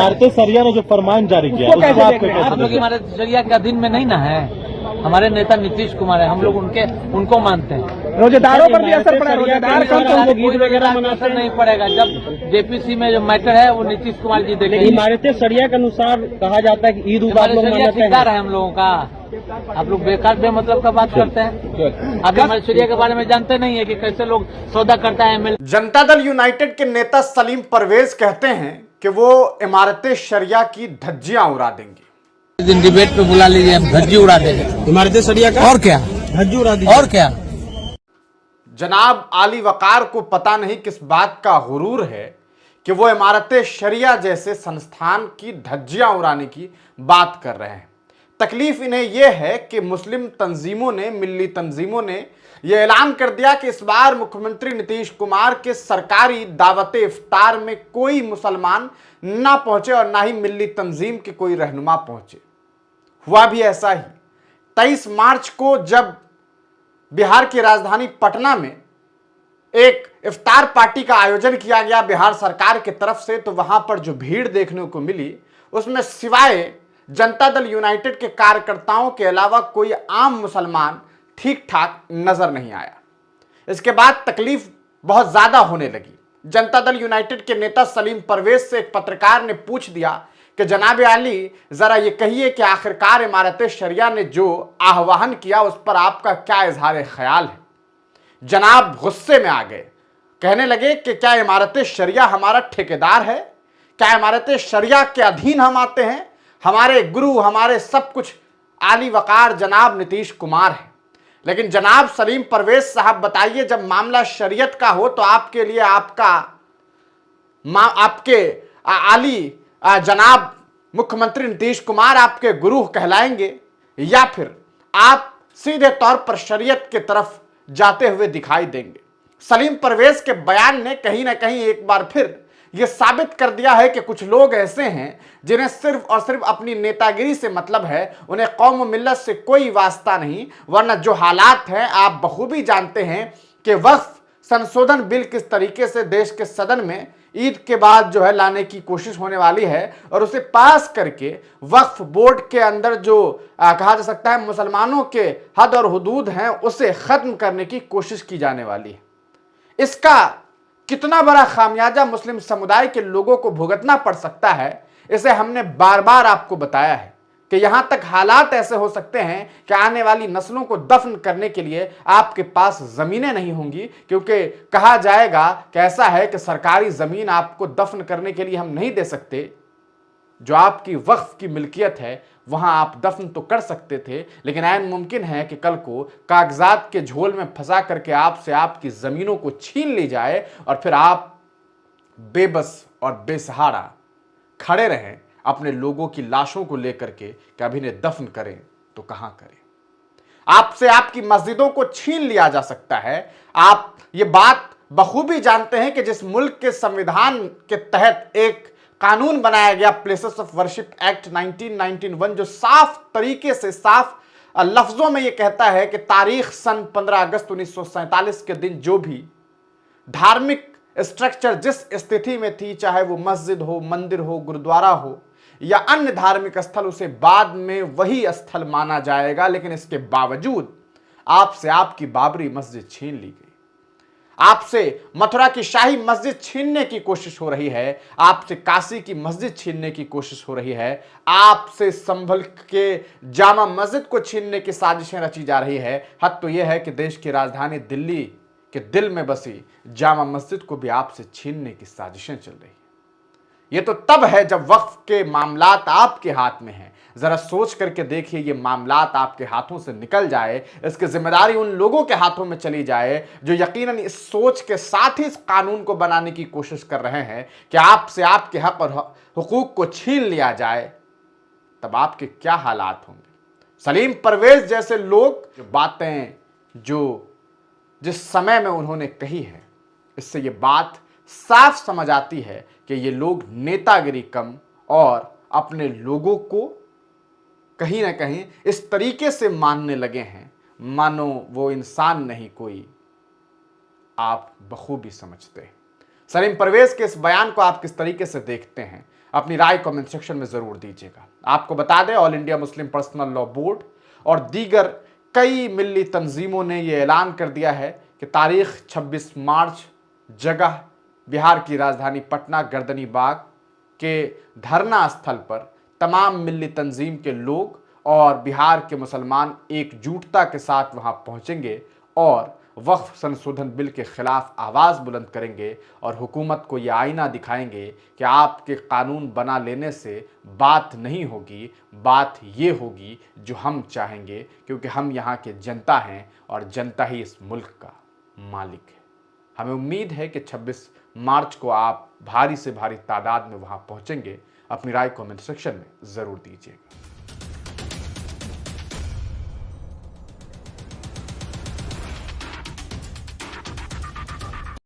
इमारतें सरिया ने जो फरमान जारी किया उसको उसको कैसे आप देख रहे हैं? कैसे हम लोग हमारे शरिया के अधीन में नहीं ना है। हमारे नेता नीतीश कुमार है, हम लोग उनको मानते हैं। रोजेदारों पर भी असर पड़ा है, रोजेदार कम तो लोग कोई वगैरह असर नहीं पड़ेगा। जब जेपीसी में जो मैटर है वो नीतीश कुमार जी देखेंगे। इमारतें सरिया के अनुसार कहा जाता है कि ईद उद आप लोग मनाते हैं। ठेकेदार है हम लोगों का। आप लोग बेकार बेमतलब का बात करते हैं। आप हमारे शरिया के बारे में जानते नहीं है कि कैसे लोग सौदा करता है एमएलए। जनता दल यूनाइटेड के नेता सलीम परवेज कहते हैं कि वो इमारतें शरिया की धज्जियां उड़ा देंगे। इस दिन डिबेट पे बुला लीजिए, हम धज्जी उड़ा देंगे। इमारतें सरिया का और क्या, धज्जी उड़ा दी और क्या। जनाब आली वकार को पता नहीं किस बात का गुरूर है कि वो इमारतें शरिया जैसे संस्थान की धज्जियां उड़ाने की बात कर रहे हैं। तकलीफ इन्हें यह है कि मुस्लिम तंजीमों ने, मिल्ली तंजीमों ने यह ऐलान कर दिया कि इस बार मुख्यमंत्री नीतीश कुमार के सरकारी दावत इफ्तार में कोई मुसलमान ना पहुंचे और ना ही मिल्ली तंजीम के कोई रहनुमा पहुंचे। हुआ भी ऐसा ही। 23 मार्च को जब बिहार की राजधानी पटना में एक इफ्तार पार्टी का आयोजन किया गया बिहार सरकार की तरफ से, तो वहां पर जो भीड़ देखने को मिली उसमें सिवाय जनता दल यूनाइटेड के कार्यकर्ताओं के अलावा कोई आम मुसलमान ठीक ठाक नजर नहीं आया। इसके बाद तकलीफ बहुत ज्यादा होने लगी। जनता दल यूनाइटेड के नेता सलीम परवेज से एक पत्रकार ने पूछ दिया कि जनाब आली, जरा ये कहिए कि आखिरकार इमारत शरिया ने जो आह्वान किया उस पर आपका क्या इजहार ख्याल है। जनाब गुस्से में आ गए, कहने लगे कि क्या इमारत शरिया हमारा ठेकेदार है? क्या इमारत शरिया के अधीन हम आते हैं? हमारे गुरु, हमारे सब कुछ आली वकार जनाब नीतीश कुमार है। लेकिन जनाब सलीम परवेज साहब बताइए, जब मामला शरीयत का हो तो आपके लिए आपके आली जनाब मुख्यमंत्री नीतीश कुमार आपके गुरु कहलाएंगे या फिर आप सीधे तौर पर शरीयत की तरफ जाते हुए दिखाई देंगे? सलीम परवेज के बयान ने कहीं ना कहीं एक बार फिर यह साबित कर दिया है कि कुछ लोग ऐसे हैं जिन्हें सिर्फ और सिर्फ अपनी नेतागिरी से मतलब है, उन्हें कौम मिल्लत से कोई वास्ता नहीं। वरना जो हालात हैं आप बखूबी जानते हैं कि वक्फ संशोधन बिल किस तरीके से देश के सदन में ईद के बाद जो है लाने की कोशिश होने वाली है और उसे पास करके वक्फ बोर्ड के अंदर जो कहा जा सकता है मुसलमानों के हद और हुदूद हैं उसे खत्म करने की कोशिश की जाने वाली है। इसका कितना बड़ा खामियाजा मुस्लिम समुदाय के लोगों को भुगतना पड़ सकता है, इसे हमने बार बार आपको बताया है कि यहां तक हालात ऐसे हो सकते हैं कि आने वाली नस्लों को दफन करने के लिए आपके पास जमीनें नहीं होंगी, क्योंकि कहा जाएगा कि ऐसा है कि सरकारी जमीन आपको दफन करने के लिए हम नहीं दे सकते। जो आपकी वक्फ की मिल्कियत है वहां आप दफन तो कर सकते थे, लेकिन ऐन मुमकिन है कि कल को कागजात के झोल में फंसा करके आपसे आपकी जमीनों को छीन ली जाए और फिर आप बेबस और बेसहारा खड़े रहें अपने लोगों की लाशों को लेकर के कि अब इन्हें दफन करें तो कहां करें। आपसे आपकी मस्जिदों को छीन लिया जा सकता है। आप ये बात बखूबी जानते हैं कि जिस मुल्क के संविधान के तहत एक कानून बनाया गया प्लेसेस ऑफ वर्शिप एक्ट 1991, जो साफ तरीके से साफ लफ्जों में यह कहता है कि तारीख सन 15 अगस्त 1947 के दिन जो भी धार्मिक स्ट्रक्चर जिस स्थिति में थी, चाहे वो मस्जिद हो, मंदिर हो, गुरुद्वारा हो या अन्य धार्मिक स्थल, उसे बाद में वही स्थल माना जाएगा। लेकिन इसके बावजूद आपसे आपकी बाबरी मस्जिद छीन ली गई, आपसे मथुरा की शाही मस्जिद छीनने की कोशिश हो रही है, आपसे काशी की मस्जिद छीनने की कोशिश हो रही है, आपसे संभल के जामा मस्जिद को छीनने की साजिशें रची जा रही है। हद तो यह है कि देश की राजधानी दिल्ली के दिल में बसी जामा मस्जिद को भी आपसे छीनने की साजिशें चल रही है। यह तो तब है जब वक्फ के मामलात आपके हाथ में हैं। जरा सोच करके देखिए, ये मामलात आपके हाथों से निकल जाए, इसकी जिम्मेदारी उन लोगों के हाथों में चली जाए जो यकीनन इस सोच के साथ ही इस कानून को बनाने की कोशिश कर रहे हैं कि आपसे आपके हक और हुकूक को छीन लिया जाए, तब आपके क्या हालात होंगे। सलीम परवेज जैसे लोग जो बातें जो जिस समय में उन्होंने कही है, इससे ये बात साफ समझ आती है कि ये लोग नेतागिरी कम और अपने लोगों को कहीं ना कहीं इस तरीके से मानने लगे हैं मानो वो इंसान नहीं कोई। आप बखूबी समझते हैं। सलीम परवेज के इस बयान को आप किस तरीके से देखते हैं, अपनी राय कमेंट सेक्शन में जरूर दीजिएगा। आपको बता दें, all India Muslim personal law board और दीगर कई मिल्ली तंजीमों ने यह ऐलान कर दिया है कि तारीख 26 मार्च जगह बिहार की राजधानी पटना गर्दनी बाग के धरना स्थल पर तमाम मिल्ली तंजीम के लोग और बिहार के मुसलमान एकजुटता के साथ वहां पहुंचेंगे और वक्फ संशोधन बिल के खिलाफ आवाज़ बुलंद करेंगे और हुकूमत को यह आईना दिखाएंगे कि आपके कानून बना लेने से बात नहीं होगी, बात ये होगी जो हम चाहेंगे, क्योंकि हम यहाँ के जनता हैं और जनता ही इस मुल्क का मालिक है। हमें उम्मीद है कि 26 मार्च को आप भारी से भारी तादाद में वहाँ पहुँचेंगे। अपनी राय कमेंट सेक्शन में ज़रूर दीजिएगा।